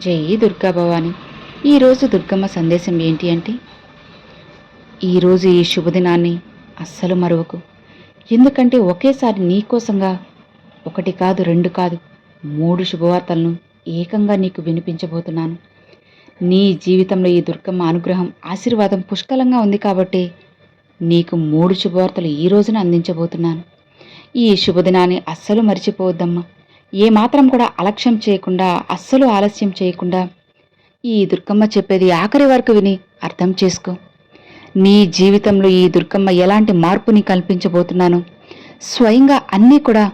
జై దుర్గా భవాని. ఈరోజు దుర్గమ్మ సందేశం ఏంటి అంటే, ఈరోజు ఈ శుభదినాన్ని అస్సలు మరువకు. ఎందుకంటే ఒకేసారి నీకోసంగా ఒకటి కాదు, రెండు కాదు, 3 శుభవార్తలను ఏకంగా నీకు వినిపించబోతున్నాను. నీ జీవితంలో ఈ దుర్గమ్మ అనుగ్రహం, ఆశీర్వాదం పుష్కలంగా ఉంది కాబట్టి నీకు 3 శుభవార్తలు ఈ రోజున అందించబోతున్నాను. ఈ శుభదినాన్ని అస్సలు మర్చిపోవద్దమ్మా. ఏమాత్రం కూడా అలక్ష్యం చేయకుండా, అస్సలు ఆలస్యం చేయకుండా ఈ దుర్గమ్మ చెప్పేది ఆఖరి వరకు విని అర్థం చేసుకో. నీ జీవితంలో ఈ దుర్గమ్మ ఎలాంటి మార్పుని కల్పించబోతున్నానో స్వయంగా అన్నీ కూడా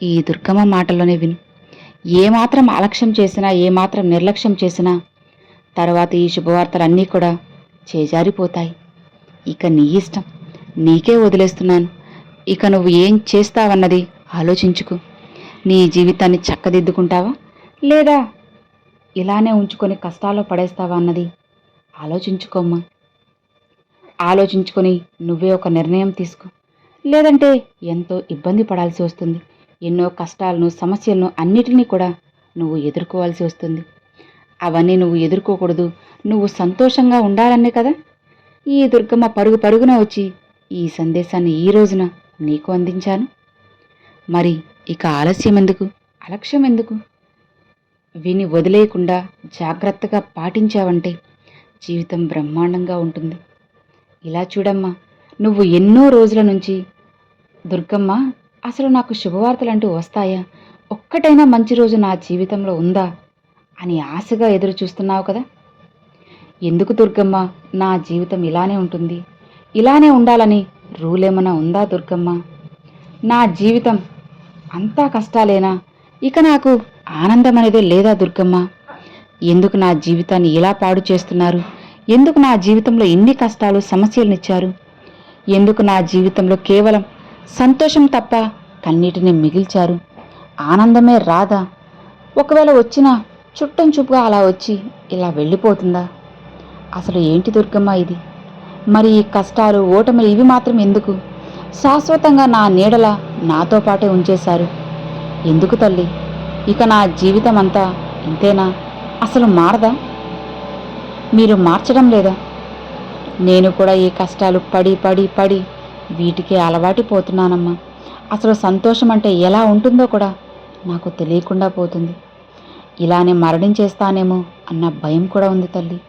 ఈ దుర్గమ్మ మాటల్లోనే విను. ఏమాత్రం అలక్ష్యం చేసినా, ఏమాత్రం నిర్లక్ష్యం చేసినా తర్వాత ఈ శుభవార్తలన్నీ కూడా చేజారిపోతాయి. ఇక నీ ఇష్టం, నీకే వదిలేస్తున్నాను. ఇక నువ్వు ఏం చేస్తావన్నది ఆలోచించుకో. నీ జీవితాన్ని చక్కదిద్దుకుంటావా, లేదా ఇలానే ఉంచుకొని కష్టాల్లో పడేస్తావా అన్నది ఆలోచించుకోమ్మా. ఆలోచించుకొని నువ్వే ఒక నిర్ణయం తీసుకో. లేదంటే ఎంతో ఇబ్బంది పడాల్సి వస్తుంది. ఎన్నో కష్టాలను, సమస్యలను అన్నిటినీ కూడా నువ్వు ఎదుర్కోవాల్సి వస్తుంది. అవన్నీ నువ్వు ఎదుర్కోకూడదు, నువ్వు సంతోషంగా ఉండాలనే కదా ఈ దుర్గమ్మ పరుగు పరుగున వచ్చి ఈ సందేశాన్ని ఈ రోజున నీకు అందించాను. మరి ఇక ఆలస్యం ఎందుకు, అలక్ష్యం ఎందుకు? విని వదిలేయకుండా జాగ్రత్తగా పాటించావంటే జీవితం బ్రహ్మాండంగా ఉంటుంది. ఇలా చూడమ్మా, నువ్వు ఎన్నో రోజుల నుంచి దుర్గమ్మ అసలు నాకు శుభవార్తలంటూ వస్తాయా, ఒక్కటైనా మంచి రోజు నా జీవితంలో ఉందా అని ఆశగా ఎదురు చూస్తున్నావు కదా. ఎందుకు దుర్గమ్మ నా జీవితం ఇలానే ఉంటుంది, ఇలానే ఉండాలని రూలేమన్నా ఉందా దుర్గమ్మ? నా జీవితం అంతా కష్టాలేనా, ఇక నాకు ఆనందం అనేదే లేదా దుర్గమ్మ? ఎందుకు నా జీవితాన్ని ఇలా పాడు చేస్తున్నారు? ఎందుకు నా జీవితంలో ఇన్ని కష్టాలు, సమస్యలనిచ్చారు? ఎందుకు నా జీవితంలో కేవలం సంతోషం తప్ప కన్నీటిని మిగిల్చారు? ఆనందమే రాదా? ఒకవేళ వచ్చినా చుట్టం చూపుగా అలా వచ్చి ఇలా వెళ్ళిపోతుందా? అసలు ఏంటి దుర్గమ్మ ఇది? మరి ఈ కష్టాలు, ఓటములు ఇవి మాత్రం ఎందుకు? శాశ్వతంగా నా నీడల నాతో పాటే ఉంచేశారు. ఎందుకు తల్లి? ఇక నా జీవితం అంతా ఇంతేనా? అసలు మారదా? మీరు మార్చడం లేదా? నేను కూడా ఈ కష్టాలు పడి పడి పడి వీటికే అలవాటిపోతున్నానమ్మా. అసలు సంతోషం అంటే ఎలా ఉంటుందో కూడా నాకు తెలియకుండా పోతుంది. ఇలానే మరణించేస్తానేమో అన్న భయం కూడా ఉంది తల్లి.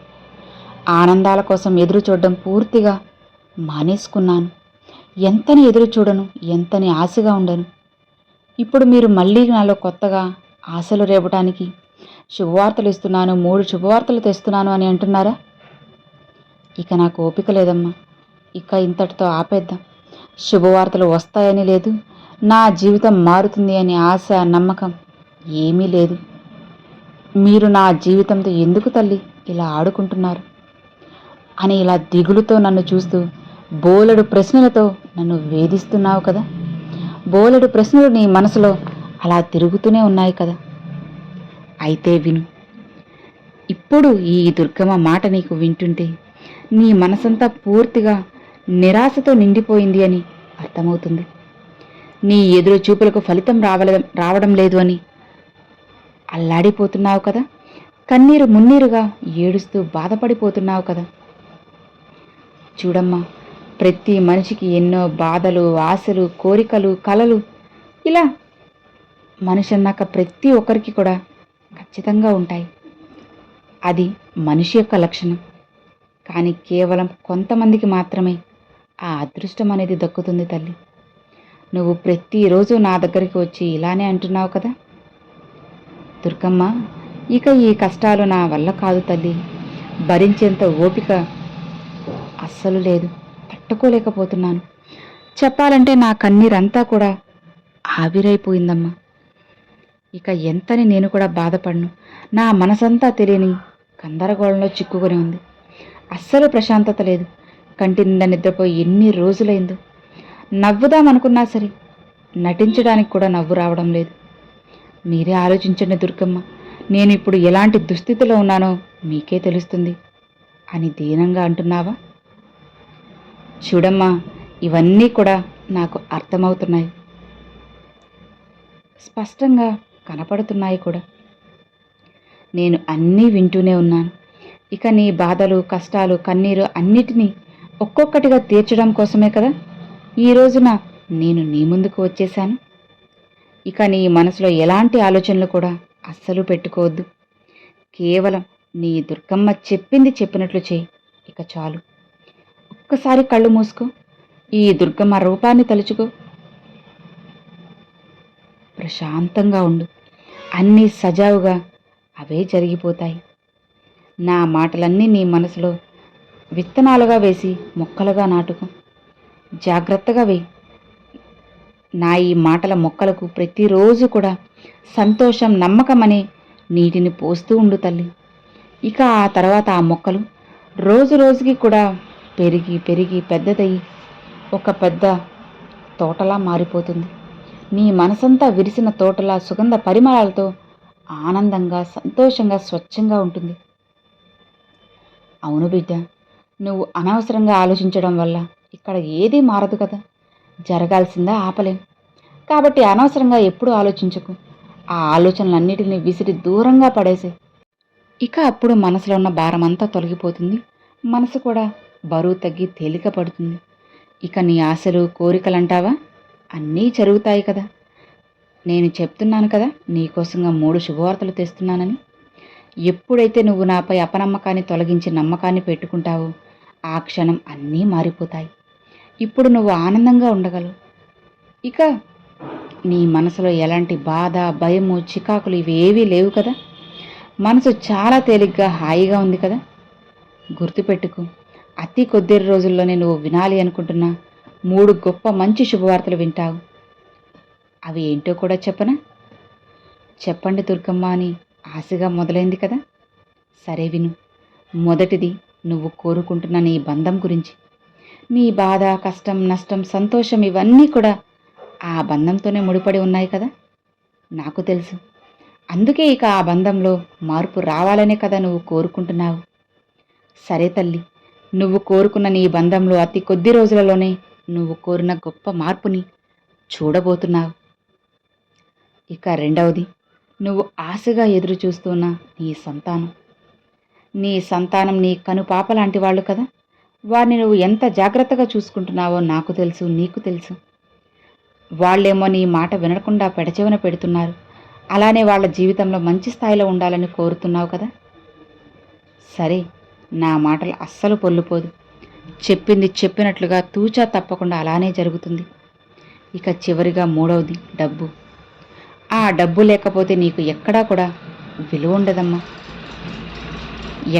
ఆనందాల కోసం ఎదురు చూడడం పూర్తిగా మానేసుకున్నాను. ఎంతని ఎదురు చూడను, ఎంతని ఆశగా ఉండను. ఇప్పుడు మీరు మళ్ళీ నాలో కొత్తగా ఆశలు రేపటానికి శుభవార్తలు ఇస్తున్నాను, 3 శుభవార్తలు తెస్తున్నాను అని అంటున్నారా? ఇక నాకు ఓపిక లేదమ్మా. ఇక ఇంతటితో ఆపేద్దాం. శుభవార్తలు వస్తాయని లేదు, నా జీవితం మారుతుంది అని ఆశ, నమ్మకం ఏమీ లేదు. మీరు నా జీవితంతో ఎందుకు తల్లి ఇలా ఆడుకుంటున్నారు అని ఇలా దిగులుతో నన్ను చూస్తూ బోలెడు ప్రశ్నలతో నన్ను వేధిస్తున్నావు కదా. బోలెడు ప్రశ్నలు నీ మనసులో అలా తిరుగుతూనే ఉన్నాయి కదా. అయితే విను. ఇప్పుడు ఈ దుర్గమ్మ మాట నీకు వింటుంటే నీ మనసంతా పూర్తిగా నిరాశతో నిండిపోయింది అని అర్థమవుతుంది. నీ ఎదురు చూపులకు ఫలితం రావడం లేదు అని అల్లాడిపోతున్నావు కదా. కన్నీరు మున్నీరుగా ఏడుస్తూ బాధపడిపోతున్నావు కదా. చూడమ్మా, ప్రతి మనిషికి ఎన్నో బాధలు, ఆశలు, కోరికలు, కలలు, ఇలా మనిషి అన్నాక ప్రతి ఒక్కరికి కూడా ఖచ్చితంగా ఉంటాయి. అది మనిషి యొక్క లక్షణం. కానీ కేవలం కొంతమందికి మాత్రమే ఆ అదృష్టం అనేది దక్కుతుంది తల్లి. నువ్వు ప్రతిరోజు నా దగ్గరికి వచ్చి ఇలానే అంటున్నావు కదా, దుర్గమ్మ ఇక ఈ కష్టాలు నా వల్ల కాదు తల్లి, భరించేంత ఓపిక అస్సలు లేదు, తట్టుకోలేకపోతున్నాను. చెప్పాలంటే నా కన్నీరంతా కూడా ఆవిరైపోయిందమ్మా. ఇక ఎంతని నేను కూడా బాధపడను. నా మనసంతా తెలియని గందరగోళంలో చిక్కుకొని ఉంది. అస్సలు ప్రశాంతత లేదు. కంటి నిండా నిద్రపోయి ఎన్ని రోజులైందో. నవ్వుదామనుకున్నా సరే నటించడానికి కూడా నవ్వు రావడం లేదు. మీరే ఆలోచించండి దుర్గమ్మ, నేను ఇప్పుడు ఎలాంటి దుస్థితిలో ఉన్నానో మీకే తెలుస్తుంది అని దీనంగా అంటున్నావా? చూడమ్మా, ఇవన్నీ కూడా నాకు అర్థమవుతున్నాయి, స్పష్టంగా కనపడుతున్నాయి కూడా. నేను అన్నీ వింటూనే ఉన్నాను. ఇక నీ బాధలు, కష్టాలు, కన్నీరు అన్నిటినీ ఒక్కొక్కటిగా తీర్చడం కోసమే కదా ఈ రోజున నేను నీ ముందుకు వచ్చేశాను. ఇక నీ మనసులో ఎలాంటి ఆలోచనలు కూడా అస్సలు పెట్టుకోవద్దు. కేవలం నీ దుర్గమ్మ చెప్పింది చెప్పినట్లు చేయి. ఇక చాలు. ఒక్కసారి కళ్ళు మూసుకో. ఈ దుర్గమ్మ రూపాన్ని తలుచుకో. ప్రశాంతంగా ఉండు. అన్నీ సజావుగా అవే జరిగిపోతాయి. నా మాటలన్నీ నీ మనసులో విత్తనాలుగా వేసి మొక్కలుగా నాటుకో. జాగ్రత్తగా వేయి. నా ఈ మాటల మొక్కలకు ప్రతిరోజు కూడా సంతోషం, నమ్మకం అనే నీటిని పోస్తూ ఉండు తల్లి. ఇక ఆ తర్వాత ఆ మొక్కలు రోజు రోజుకి కూడా పెరిగి పెరిగి పెద్దదయ్యి ఒక పెద్ద తోటలా మారిపోతుంది. నీ మనసంతా విరిసిన తోటలా సుగంధ పరిమళాలతో ఆనందంగా, సంతోషంగా, స్వచ్ఛంగా ఉంటుంది. అవును బిడ్డ, నువ్వు అనవసరంగా ఆలోచించడం వల్ల ఇక్కడ ఏదీ మారదు కదా. జరగాల్సిందా ఆపలేం. కాబట్టి అనవసరంగా ఎప్పుడూ ఆలోచించకు. ఆ ఆలోచనలన్నిటినీ విసిరి దూరంగా పడేసే. ఇక అప్పుడు మనసులో ఉన్న భారమంతా తొలగిపోతుంది. మనసు కూడా బరువు తగ్గి తేలిక పడుతుంది. ఇక నీ ఆశలు, కోరికలంటావా అన్నీ జరుగుతాయి కదా. నేను చెప్తున్నాను కదా నీకోసంగా 3 శుభవార్తలు తెస్తున్నానని. ఎప్పుడైతే నువ్వు నాపై అపనమ్మకాన్ని తొలగించి నమ్మకాన్ని పెట్టుకుంటావో ఆ క్షణం అన్నీ మారిపోతాయి. ఇప్పుడు నువ్వు ఆనందంగా ఉండగలవు. ఇక నీ మనసులో ఎలాంటి బాధ, భయము, చికాకులు ఇవేవీ లేవు కదా. మనసు చాలా తేలిగ్గా, హాయిగా ఉంది కదా. గుర్తుపెట్టుకో, అతి కొద్ది రోజుల్లోనే నువ్వు వినాలి అనుకుంటున్న 3 గొప్ప మంచి శుభవార్తలు వింటావు. అవి ఏంటో కూడా చెప్పనా? చెప్పండి దుర్గమ్మ అని ఆశగా మొదలైంది కదా. సరే విను. మొదటిది, నువ్వు కోరుకుంటున్న నీ బంధం గురించి. నీ బాధ, కష్టం, నష్టం, సంతోషం ఇవన్నీ కూడా ఆ బంధంతోనే ముడిపడి ఉన్నాయి కదా. నాకు తెలుసు. అందుకే ఇక ఆ బంధంలో మార్పు రావాలనే కదా నువ్వు కోరుకుంటున్నావు. సరే తల్లి, నువ్వు కోరుకున్న నీ బంధంలో అతి కొద్ది రోజులలోనే నువ్వు కోరిన గొప్ప మార్పుని చూడబోతున్నావు. ఇక రెండవది, నువ్వు ఆశగా ఎదురు చూస్తున్న నీ సంతానం. నీ సంతానం నీ కనుపాప లాంటి వాళ్ళు కదా. వారిని నువ్వు ఎంత జాగ్రత్తగా చూసుకుంటున్నావో నాకు తెలుసు, నీకు తెలుసు. వాళ్ళేమో నీ మాట వినకుండా పెడచెవిన పెడుతున్నారు. అలానే వాళ్ళ జీవితంలో మంచి స్థాయిలో ఉండాలని కోరుతున్నావు కదా. సరే, నా మాటలు అస్సలు పొల్లుపోదు. చెప్పింది చెప్పినట్లుగా తూచా తప్పకుండా అలానే జరుగుతుంది. ఇక చివరిగా మూడవది, డబ్బు. ఆ డబ్బు లేకపోతే నీకు ఎక్కడా కూడా విలువ ఉండదమ్మా.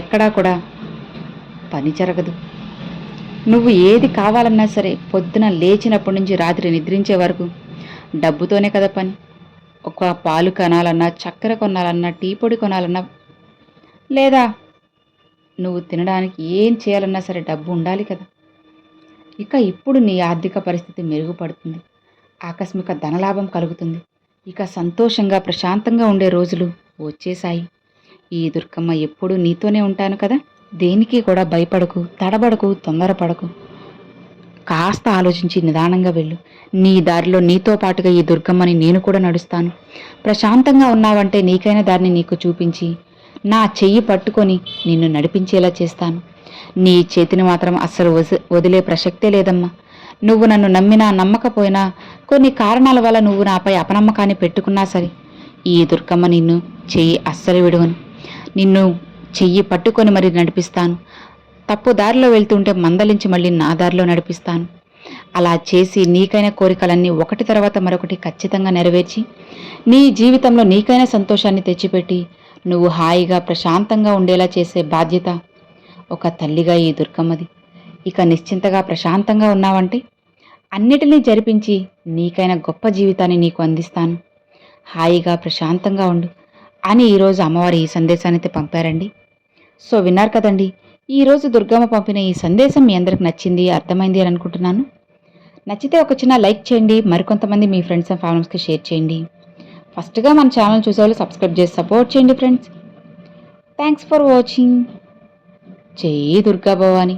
ఎక్కడా కూడా పని జరగదు. నువ్వు ఏది కావాలన్నా సరే పొద్దున లేచినప్పటి నుంచి రాత్రి నిద్రించే వరకు డబ్బుతోనే కదా పని. ఒక పాలు కొనాలన్నా, చక్కెర కొనాలన్నా, టీ పొడి కొనాలన్నా, లేదా నువ్వు తినడానికి ఏం చేయాలన్నా సరే డబ్బు ఉండాలి కదా. ఇక ఇప్పుడు నీ ఆర్థిక పరిస్థితి మెరుగుపడుతుంది. ఆకస్మిక ధనలాభం కలుగుతుంది. ఇక సంతోషంగా, ప్రశాంతంగా ఉండే రోజులు వచ్చేశాయి. ఈ దుర్గమ్మ ఎప్పుడూ నీతోనే ఉంటాను కదా. దేనికి కూడా భయపడకు, తడబడకు, తొందరపడకు. కాస్త ఆలోచించి నిదానంగా వెళ్ళు. నీ దారిలో నీతో పాటుగా ఈ దుర్గమ్మని నేను కూడా నడుస్తాను. ప్రశాంతంగా ఉన్నావంటే నీకైన దారిని నీకు చూపించి నా చెయ్యి పట్టుకొని నిన్ను నడిపించేలా చేస్తాను. నీ చేతిని మాత్రం అస్సలు వదిలే ప్రసక్తే లేదమ్మా. నువ్వు నన్ను నమ్మినా నమ్మకపోయినా, కొన్ని కారణాల వల్ల నువ్వు నాపై అపనమ్మకాన్ని పెట్టుకున్నా సరే, ఈ దుర్గమ్మ నిన్ను చెయ్యి అస్సలు విడవను. నిన్ను చెయ్యి పట్టుకొని మరి నడిపిస్తాను. తప్పు దారిలో వెళ్తుంటే మందలించి మళ్ళీ నా దారిలో నడిపిస్తాను. అలా చేసి నీకైన కోరికలన్నీ ఒకటి తర్వాత మరొకటి ఖచ్చితంగా నెరవేర్చి నీ జీవితంలో నీకైన సంతోషాన్ని తెచ్చిపెట్టి నువ్వు హాయిగా, ప్రశాంతంగా ఉండేలా చేసే బాధ్యత ఒక తల్లిగా ఈ దుర్గమ్మది. ఇక నిశ్చింతగా, ప్రశాంతంగా ఉన్నావంటే అన్నిటినీ జరిపించి నీకైన గొప్ప జీవితాన్ని నీకు అందిస్తాను. హాయిగా, ప్రశాంతంగా ఉండు అని ఈరోజు అమ్మవారు ఈ సందేశాన్ని అయితే పంపారండి. సో విన్నారు కదండి. ఈరోజు దుర్గమ్మ పంపిన ఈ సందేశం మీ అందరికి నచ్చింది, అర్థమైంది అని అనుకుంటున్నాను. నచ్చితే ఒక చిన్న లైక్ చేయండి. మరికొంతమంది మీ ఫ్రెండ్స్ అండ్ ఫ్యామిలీస్కి షేర్ చేయండి. ఫస్ట్గా మన ఛానల్ చూసేవాళ్ళు సబ్స్క్రైబ్ చేసి సపోర్ట్ చేయండి ఫ్రెండ్స్. Thanks for watching. జై దుర్గా భవాని.